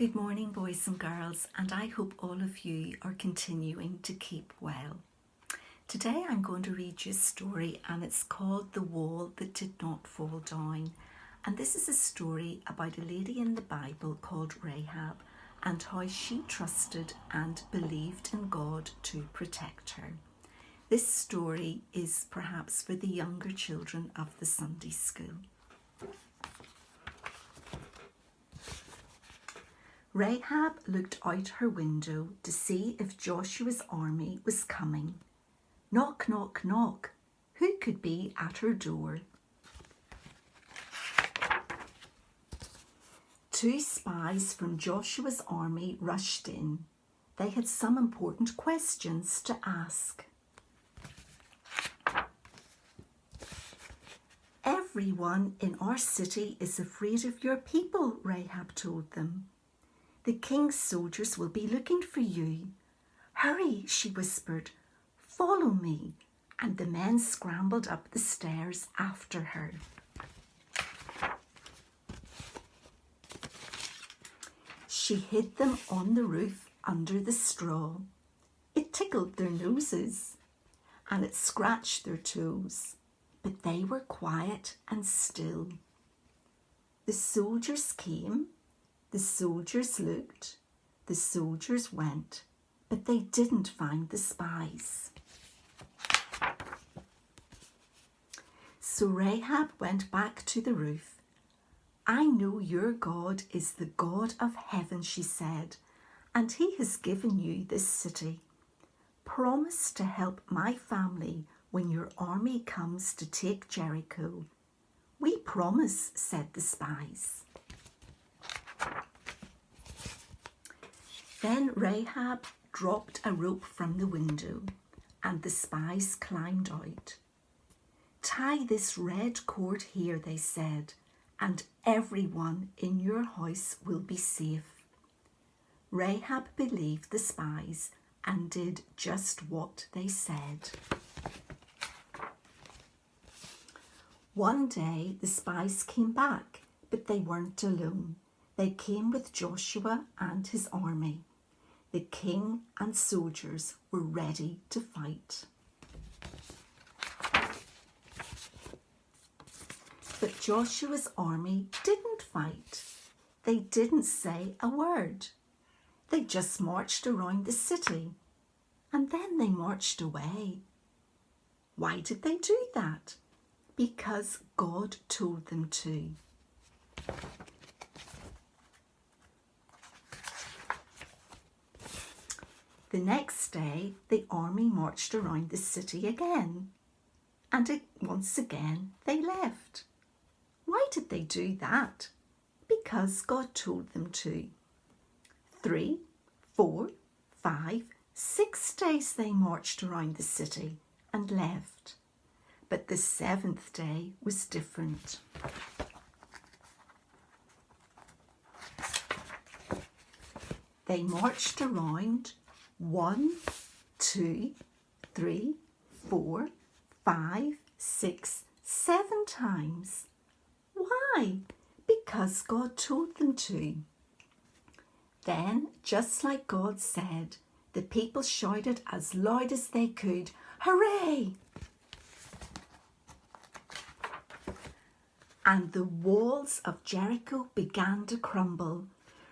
Good morning, boys and girls, and I hope all of you are continuing to keep well. Today I'm going to read you a story, and it's called The Wall That Did Not Fall Down. And this is a story about a lady in the Bible called Rahab and how she trusted and believed in God to protect her. This story is perhaps for the younger children of the Sunday school. Rahab looked out her window to see if Joshua's army was coming. Knock, knock, knock. Who could be at her door? Two spies from Joshua's army rushed in. They had some important questions to ask. Everyone in our city is afraid of your people, Rahab told them. The king's soldiers will be looking for you. Hurry, she whispered. Follow me. And the men scrambled up the stairs after her. She hid them on the roof under the straw. It tickled their noses and it scratched their toes, but they were quiet and still. The soldiers came. The soldiers looked, the soldiers went, but they didn't find the spies. So Rahab went back to the roof. I know your God is the God of heaven, she said, and he has given you this city. Promise to help my family when your army comes to take Jericho. We promise, said the spies. Then Rahab dropped a rope from the window and the spies climbed out. Tie this red cord here, they said, and everyone in your house will be safe. Rahab believed the spies and did just what they said. One day the spies came back, but they weren't alone. They came with Joshua and his army. The king and soldiers were ready to fight. But Joshua's army didn't fight. They didn't say a word. They just marched around the city and then they marched away. Why did they do that? Because God told them to. The next day, the army marched around the city again, and once again they left. Why did they do that? Because God told them to. 3, 4, 5, 6 days they marched around the city and left. But the 7th day was different. They marched around 1, 2, 3, 4, 5, 6, 7 times. Why? Because God told them to. Then, just like God said, the people shouted as loud as they could, "Hooray!" And the walls of Jericho began to crumble.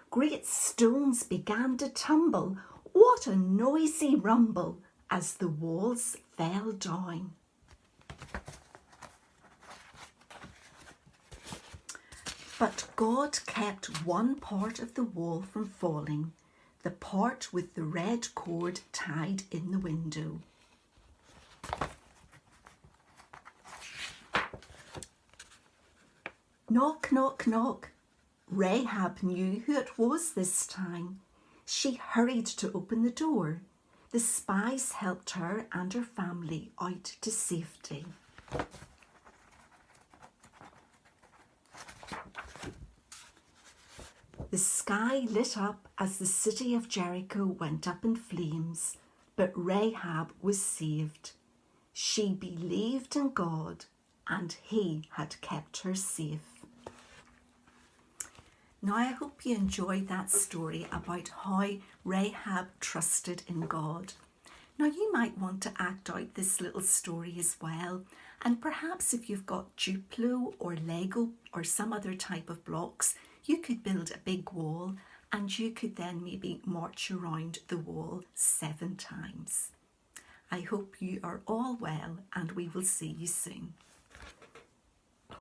Great stones began to tumble. What a noisy rumble as the walls fell down. But God kept one part of the wall from falling, the part with the red cord tied in the window. Knock, knock, knock. Rahab knew who it was this time. She hurried to open the door. The spies helped her and her family out to safety. The sky lit up as the city of Jericho went up in flames, but Rahab was saved. She believed in God, and he had kept her safe. Now, I hope you enjoyed that story about how Rahab trusted in God. Now, you might want to act out this little story as well, and perhaps if you've got Duplo or Lego or some other type of blocks, you could build a big wall and you could then maybe march around the wall 7 times. I hope you are all well and we will see you soon.